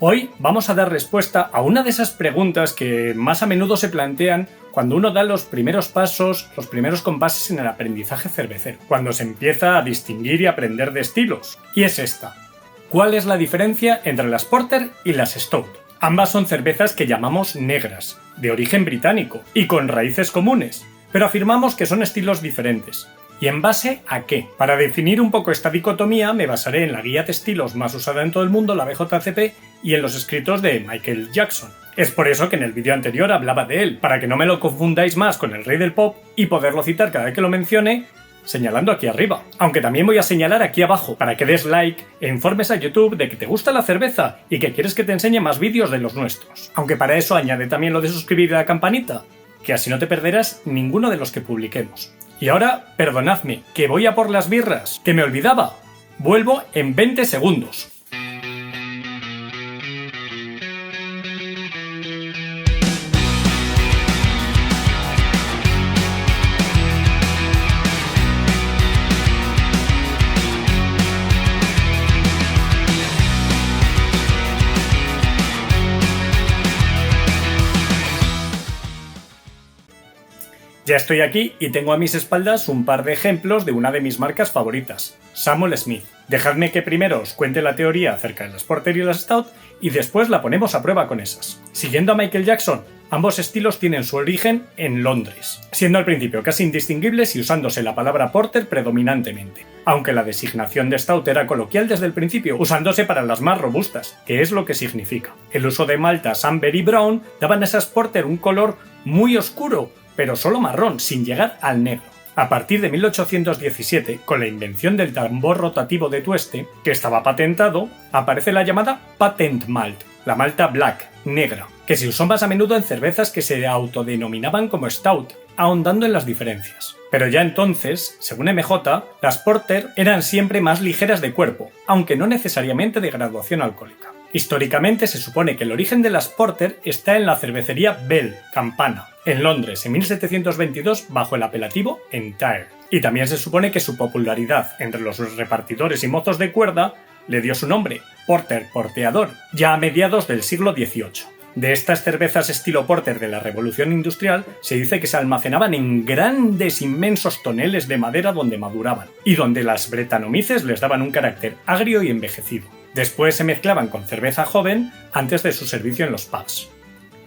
Hoy vamos a dar respuesta a una de esas preguntas que más a menudo se plantean cuando uno da los primeros pasos, los primeros compases en el aprendizaje cervecero, cuando se empieza a distinguir y aprender de estilos. Y es esta. ¿Cuál es la diferencia entre las Porter y las Stout? Ambas son cervezas que llamamos negras, de origen británico y con raíces comunes, pero afirmamos que son estilos diferentes. ¿Y en base a qué? Para definir un poco esta dicotomía me basaré en la guía de estilos más usada en todo el mundo, la BJCP, y en los escritos de Michael Jackson. Es por eso que en el vídeo anterior hablaba de él, para que no me lo confundáis más con el rey del pop y poderlo citar cada vez que lo mencione, señalando aquí arriba. Aunque también voy a señalar aquí abajo, para que des like e informes a YouTube de que te gusta la cerveza y que quieres que te enseñe más vídeos de los nuestros. Aunque para eso añade también lo de suscribir a la campanita, que así no te perderás ninguno de los que publiquemos. Y ahora, perdonadme, que voy a por las birras, que me olvidaba. Vuelvo en 20 segundos. Ya estoy aquí y tengo a mis espaldas un par de ejemplos de una de mis marcas favoritas, Samuel Smith. Dejadme que primero os cuente la teoría acerca de las Porter y las Stout y después la ponemos a prueba con esas. Siguiendo a Michael Jackson, ambos estilos tienen su origen en Londres, siendo al principio casi indistinguibles y usándose la palabra Porter predominantemente, aunque la designación de Stout era coloquial desde el principio, usándose para las más robustas, que es lo que significa. El uso de maltas amber y brown daban a esas Porter un color muy oscuro, pero solo marrón, sin llegar al negro. A partir de 1817, con la invención del tambor rotativo de tueste, que estaba patentado, aparece la llamada Patent Malt, la malta black, negra, que se usó más a menudo en cervezas que se autodenominaban como Stout, ahondando en las diferencias. Pero ya entonces, según MJ, las Porter eran siempre más ligeras de cuerpo, aunque no necesariamente de graduación alcohólica. Históricamente se supone que el origen de las Porter está en la cervecería Bell, Campana, en Londres, en 1722 bajo el apelativo Entire. Y también se supone que su popularidad entre los repartidores y mozos de cuerda le dio su nombre, Porter porteador, ya a mediados del siglo XVIII. De estas cervezas estilo Porter de la Revolución Industrial se dice que se almacenaban en grandes inmensos toneles de madera donde maduraban, y donde las bretanomices les daban un carácter agrio y envejecido. Después se mezclaban con cerveza joven antes de su servicio en los pubs.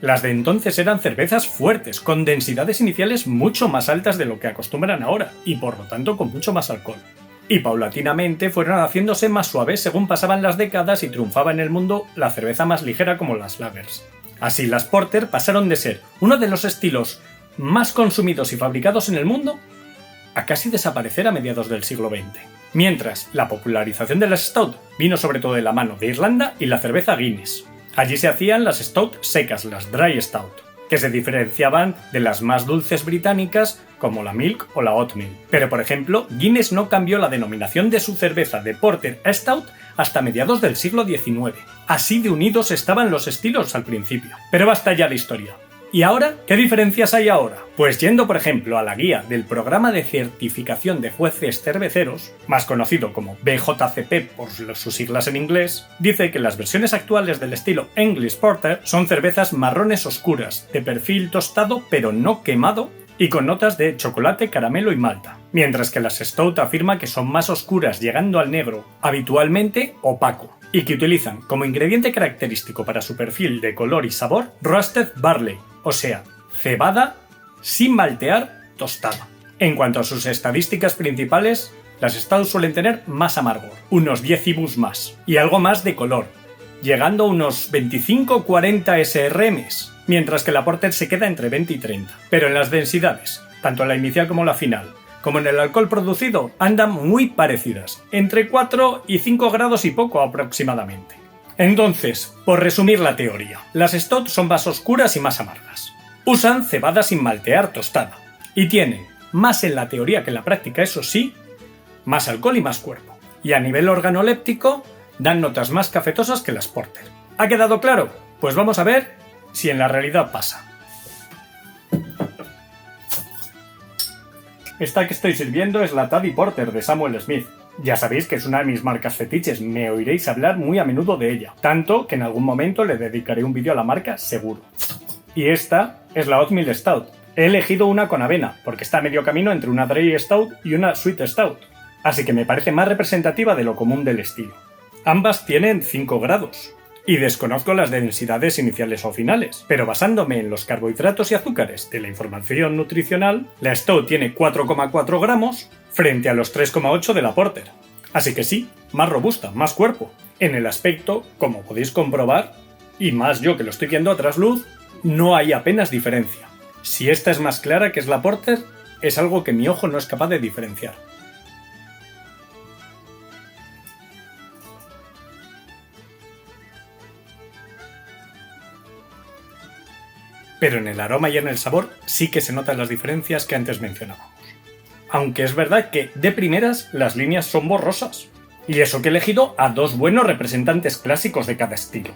Las de entonces eran cervezas fuertes, con densidades iniciales mucho más altas de lo que acostumbran ahora, y por lo tanto con mucho más alcohol. Y paulatinamente fueron haciéndose más suaves según pasaban las décadas y triunfaba en el mundo la cerveza más ligera como las lagers. Así las Porter pasaron de ser uno de los estilos más consumidos y fabricados en el mundo a casi desaparecer a mediados del siglo XX. Mientras, la popularización de las Stout vino sobre todo de la mano de Irlanda y la cerveza Guinness. Allí se hacían las Stout secas, las Dry Stout, que se diferenciaban de las más dulces británicas como la Milk o la Oatmeal. Pero por ejemplo, Guinness no cambió la denominación de su cerveza de Porter a Stout hasta mediados del siglo XIX. Así de unidos estaban los estilos al principio. Pero basta ya de historia. ¿Y ahora? ¿Qué diferencias hay ahora? Pues yendo por ejemplo a la guía del Programa de Certificación de Jueces Cerveceros, más conocido como BJCP por sus siglas en inglés, dice que las versiones actuales del estilo English Porter son cervezas marrones oscuras, de perfil tostado pero no quemado, y con notas de chocolate, caramelo y malta, mientras que las Stout afirma que son más oscuras llegando al negro, habitualmente opaco, y que utilizan como ingrediente característico para su perfil de color y sabor roasted barley, o sea, cebada sin maltear tostada. En cuanto a sus estadísticas principales, las Stout suelen tener más amargor, unos 10 IBUs más, y algo más de color, llegando a unos 25-40 SRMs, mientras que la Porter se queda entre 20 y 30. Pero en las densidades, tanto la inicial como la final, como en el alcohol producido, andan muy parecidas, entre 4 y 5 grados y poco aproximadamente. Entonces, por resumir la teoría, las Stout son más oscuras y más amargas. Usan cebada sin maltear tostada, y tienen, más en la teoría que en la práctica eso sí, más alcohol y más cuerpo. Y a nivel organoléptico, dan notas más cafetosas que las Porter. ¿Ha quedado claro? Pues vamos a ver si en la realidad pasa. Esta que estoy sirviendo es la Toddy Porter de Samuel Smith. Ya sabéis que es una de mis marcas fetiches, me oiréis hablar muy a menudo de ella, tanto que en algún momento le dedicaré un vídeo a la marca seguro. Y esta es la Oatmeal Stout. He elegido una con avena, porque está a medio camino entre una Dry Stout y una Sweet Stout, así que me parece más representativa de lo común del estilo. Ambas tienen 5 grados, y desconozco las densidades iniciales o finales, pero basándome en los carbohidratos y azúcares de la información nutricional, la Stout tiene 4,4 gramos frente a los 3,8 de la Porter. Así que sí, más robusta, más cuerpo. En el aspecto, como podéis comprobar, y más yo que lo estoy viendo a trasluz, no hay apenas diferencia. Si esta es más clara que es la Porter, es algo que mi ojo no es capaz de diferenciar. Pero en el aroma y en el sabor sí que se notan las diferencias que antes mencionábamos. Aunque es verdad que, de primeras, las líneas son borrosas. Y eso que he elegido a 2 buenos representantes clásicos de cada estilo.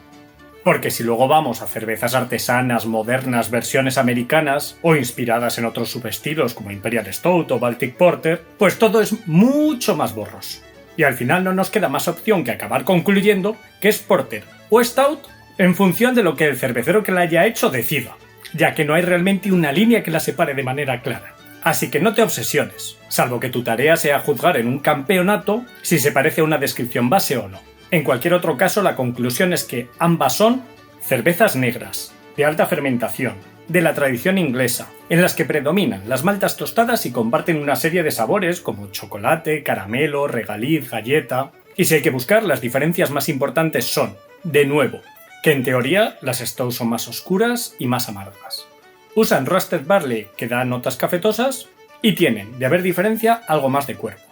Porque si luego vamos a cervezas artesanas, modernas, versiones americanas o inspiradas en otros subestilos como Imperial Stout o Baltic Porter, pues todo es mucho más borroso. Y al final no nos queda más opción que acabar concluyendo que es Porter o Stout en función de lo que el cervecero que la haya hecho decida, ya que no hay realmente una línea que la separe de manera clara. Así que no te obsesiones, salvo que tu tarea sea juzgar en un campeonato si se parece a una descripción base o no. En cualquier otro caso, la conclusión es que ambas son cervezas negras, de alta fermentación, de la tradición inglesa, en las que predominan las maltas tostadas y comparten una serie de sabores como chocolate, caramelo, regaliz, galleta. Y si hay que buscar, las diferencias más importantes son, de nuevo, que en teoría las Stout son más oscuras y más amargas. Usan roasted barley que da notas cafetosas y tienen, de haber diferencia, algo más de cuerpo.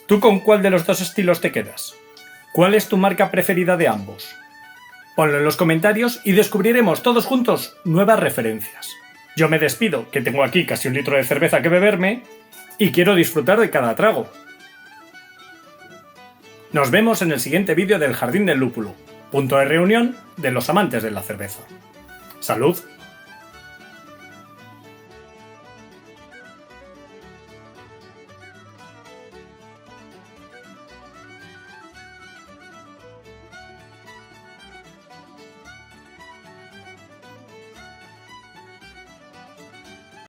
¿Tú con cuál de los dos estilos te quedas? ¿Cuál es tu marca preferida de ambos? Ponlo en los comentarios y descubriremos todos juntos nuevas referencias. Yo me despido, que tengo aquí casi 1 litro de cerveza que beberme y quiero disfrutar de cada trago. Nos vemos en el siguiente vídeo del Jardín del Lúpulo, punto de reunión de los amantes de la cerveza. ¡Salud!